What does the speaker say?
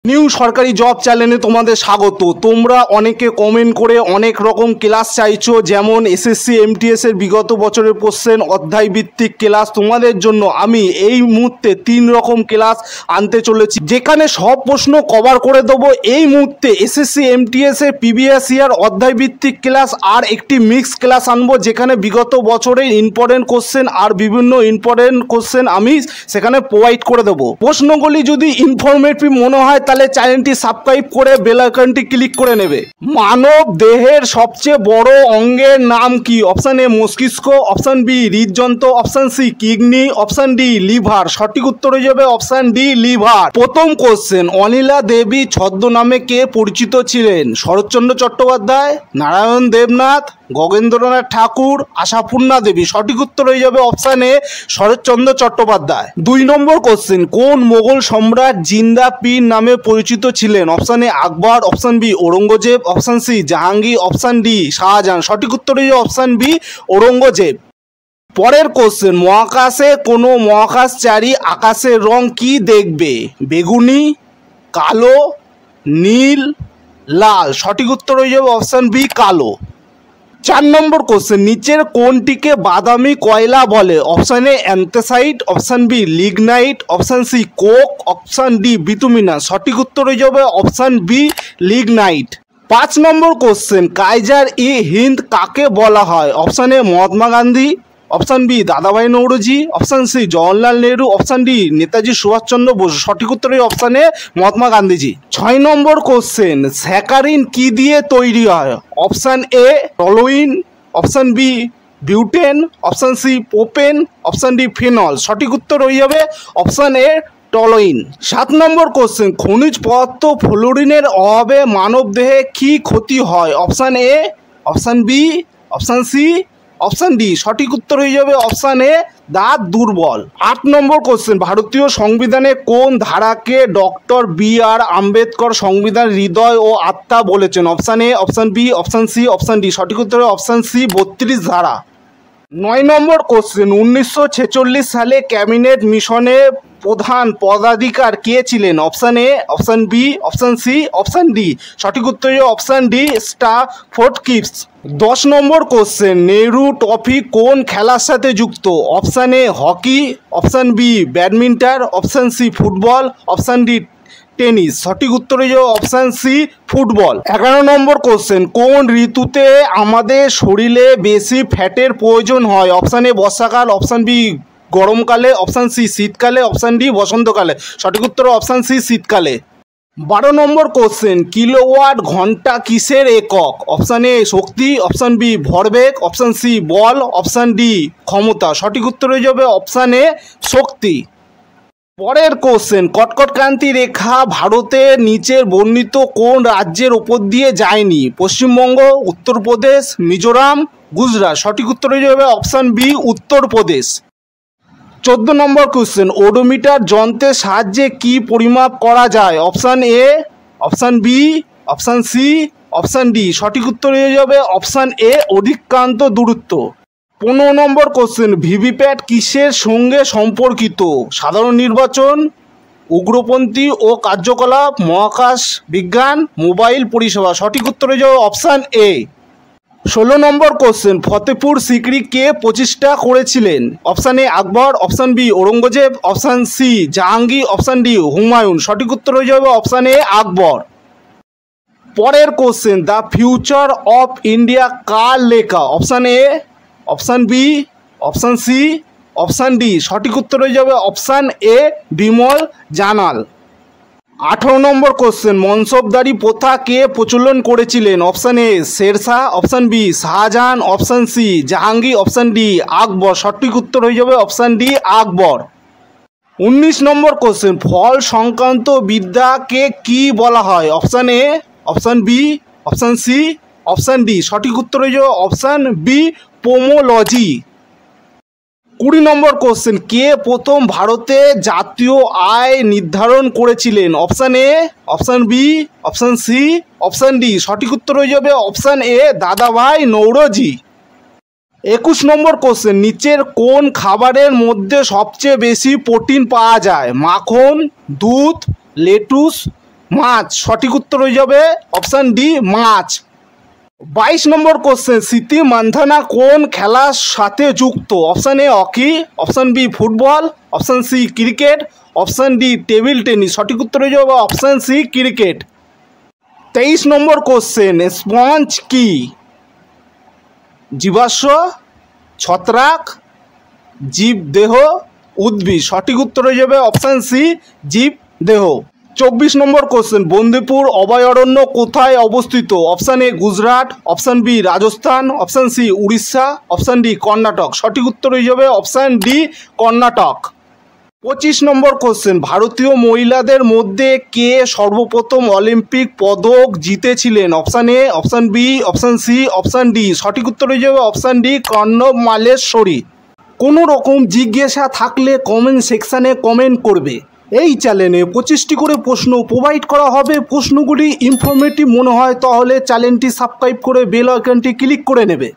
New সরকারি job চ্যানেলে তোমাদের স্বাগত। তোমরা অনেকে কমেন্ট করে অনেক রকম ক্লাস চাইছো, যেমন এসএসসি এমটিএস এর বিগত বছরের কোশ্চেন, অধ্যায় ভিত্তিক ক্লাস। তোমাদের জন্য আমি এই মুহূর্তে 3 রকম ক্লাস আনতে চলেছি, যেখানে সব প্রশ্ন কভার করে দেবো। এই মুহূর্তে এসএসসি এমটিএস এর প্রিভিয়াস ইয়ার অধ্যায় ভিত্তিক ক্লাস আর একটি মিক্স ক্লাস আনবো, যেখানে বিগত বছরের ইম্পর্টেন্ট কোশ্চেন আর বিভিন্ন ইম্পর্টেন্ট কোশ্চেন আমি সেখানে প্রোভাইড করে দেবো। প্রশ্নগুলি যদি ইনফরমেটিভ মনে হয় তাহলে চ্যানেলটি সাবস্ক্রাইব করে বেল আইকনটি ক্লিক করে নেবে। মানব দেহের সবচেয়ে বড় অঙ্গের নাম কি? অপশন এ মস্তিষ্ক, অপশন বি হৃদযন্ত্র, option C kidney, option D liver. সঠিক উত্তর হয়ে যাবে অপশন ডি লিভার। প্রথম কোশ্চেন, অনিলা দেবী ছদ্মনামে কে পরিচিত ছিলেন? শরৎচন্দ্র চট্টোপাধ্যায়, নারায়ণ দেবনাথ, গগেন্দ্রনাথ ঠাকুর, আশাপূর্ণা দেবী। সঠিক উত্তর হয়ে যাবে অপশন এ শরৎচন্দ্র চট্টোপাধ্যায়। 2 নম্বর কোশ্চেন, কোন মোগল সম্রাট জিন্দা পীর নামে পরিচিত ছিলেন? Option A Akbar, option B Aurangzeb, option C Jahangir, option D Shahjahan. সঠিক উত্তর হয়ে যাবে অপশন বি ঔরঙ্গজেব। পরের কোশ্চেন, মহাকাশে কোনো মহাকাশচারী আকাশের রং কি দেখবে? বেগুনি, কালো, নীল, লাল। সঠিক উত্তর হয়ে যাবে অপশন বি কালো। 4 নম্বর কোশ্চেন, নিচের কোনটিকে বাদামি কয়লা বলে? Option A anthracite, option B lignite, option C coke, option D bituminous. সঠিক উত্তর হয়ে যাবে অপশন বি লিগনাইট। 5 নম্বর কোশ্চেন, কাইজার ই হিন্দ কাকে বলা হয়? Option A Mahatma Gandhi, option B Dadabhai Naoroji, option C Jawaharlal Nehru, option D Netaji Subhashchandra Basu. সঠিক উত্তর হয়ে অপশন এ মহাত্মা গান্ধীজি। 6 নম্বর কোশ্চেন, স্যাকারিন কি দিয়ে তৈরি হয়? Option A toluene, option B butane, option C propane, option D phenol. সঠিক উত্তর হয়ে যাবে অপশন এ টলুইন। 7 নম্বর কোশ্চেন, খনিজ পদার্থ ফ্লোরিনের অভাবে মানব দেহে কি ক্ষতি হয়? Option A, option B, option C, option D. সঠিক উত্তর হয়ে যাবে অপশন এ দাঁত দুর্বল। 8 নম্বর কোশ্চেন, ভারতীয় সংবিধানে কোন ধারাকে ডক্টর বি আর আম্বেদকর সংবিধান হৃদয় ও আত্মা বলেছেন? Option A, option B, option C, option D. সঠিক উত্তর অপশন সি 32 ধারা। 9 নম্বর কোশ্চেন, 1946 সালে ক্যাবিনেট মিশনে প্রধান পদাধিকার কে ছিলেন? Option A, option B, option C, option D. সঠিক উত্তর অপশন ডি স্টাফোর্ড ক্রিপস। 10 নম্বর কোশ্চেন, নেহরু ট্রফি কোন খেলার সাথে যুক্ত? Option A hockey, option B badminton, option C football, option D tennis. সঠিক উত্তর হয়ে যাবে অপশন সি ফুটবল। 11 নম্বর কোশ্চেন, কোন ঋতুতে আমাদের শরীরে বেশি ফ্যাটের প্রয়োজন হয়? অপশন এ বর্ষাকাল, অপশন বি গরমকালে, অপশন সি শীতকালে, অপশন ডি বসন্তকালে। সঠিক উত্তর অপশন সি শীতকালে। 12 নম্বর কোশ্চেন, কিলোওয়াট ঘন্টা কিসের একক? অপশন এ শক্তি, অপশন বি ভরবেগ, অপশন সি বল, অপশন ডি ক্ষমতা। সঠিক উত্তর হয়ে যাবে অপশন এ শক্তি। পরের কোশ্চেন, কর্কট ক্রান্তি রেখা ভারতের নিচের বর্ণিত কোন রাজ্যের উপর দিয়ে যায়নি? পশ্চিমবঙ্গ, উত্তরপ্রদেশ, মিজোরাম, গুজরাট। সঠিক উত্তর হয়ে যাবে অপশন বি উত্তরপ্রদেশ। 14 নম্বর কোশ্চেন, ওডোমিটার যন্ত্রের সাহায্যে কি পরিমাপ করা যায়? Option A, option B, option C, option D. সঠিক উত্তর হয়ে যাবে অপশন এ অধিক্রান্ত দূরত্ব। 15 নম্বর কোশ্চেন, ভিভিপ্যাট কিসের সঙ্গে সম্পর্কিত? সাধারণ নির্বাচন, উগ্রপন্থী ও কার্যকলাপ, মহাকাশ বিজ্ঞান, মোবাইল পরিষেবা। সঠিক উত্তর হয়ে যাবে অপশন এ। 16 নম্বর কোশ্চেন, ফতেপুর সিক্রি কে প্রতিষ্ঠা করেছিলেন? Option A Akbar, option B Aurangzeb, option C Jahangir, option D Humayun. সঠিক উত্তর হয়ে যাবে অপশন এ আকবর। পরের question, the future of India কার লেখা? Option A, option B, option C, option D. সঠিক উত্তর হয়ে যাবে অপশন এ বিমল জানাল। 18 নম্বর কোশ্চেন, মনসবদারি প্রথা কে প্রচলন করেছিলেন? Option A Sher Shah, option B Shah Jahan, option C Jahangir, option D Akbar. সঠিক উত্তর হয়ে যাবে অপশন ডি আকবর। 19 নম্বর কোশ্চেন, ফল সংক্রান্ত বিদ্যাকে কি বলা হয়? Option A, option B, option C, option D. সঠিক উত্তর হয়ে যাবে অপশন বি পোমোলজি। 20 নম্বর কোশ্চেন, কে প্রথম ভারতে জাতীয় আয় নির্ধারণ করেছিলেন? Option A, option B, option C, option D. সঠিক উত্তর হয়ে যাবে অপশন এ দাদাভাই নৌরোজি। 21 নম্বর কোশ্চেন, নিচের কোন খাবারের মধ্যে সবচেয়ে বেশি প্রোটিন পাওয়া যায়? মাখন, দুধ, লেটুস, মাছ। সঠিক উত্তর হয়ে যাবে অপশান ডি মাছ। 22 নম্বর কোশ্চেন, স্মৃতি মান্ধানা কোন খেলার সাথে যুক্ত? Option A hockey, option B football, option C cricket, option D table tennis. সঠিক উত্তর হয়ে যাবে অপশান সি ক্রিকেট। 23 নম্বর কোশ্চেন, স্পঞ্জ কি? জীবাশ্ম, ছত্রাক, জীবদেহ, উদ্ভিদ। সঠিক উত্তর হয়ে যাবে অপশান সি জীবদেহ। 24 নম্বর কোশ্চেন, বন্দিপুর অভয়ারণ্য কোথায় অবস্থিত? Option A Gujarat, option B Rajasthan, option C Orissa, option D Karnataka. সঠিক উত্তর হয়ে যাবে অপশান ডি কর্ণাটক। 25 নম্বর কোশ্চেন, ভারতীয় মহিলাদের মধ্যে কে সর্বপ্রথম অলিম্পিক পদক জিতেছিলেন? Option A, option B, option C, option D. সঠিক উত্তর হয়ে যাবে অপশান ডি কর্ণব মালেশ্বরী। কোনো রকম জিজ্ঞাসা থাকলে কমেন্ট সেকশানে কমেন্ট করবে। এই চ্যানেলে 25টি করে প্রশ্ন প্রোভাইড করা হবে। প্রশ্নগুলি ইনফরমেটিভ মনে হয় তাহলে চ্যানেলটি সাবস্ক্রাইব করে বেল আইকনটি ক্লিক করে নেবে।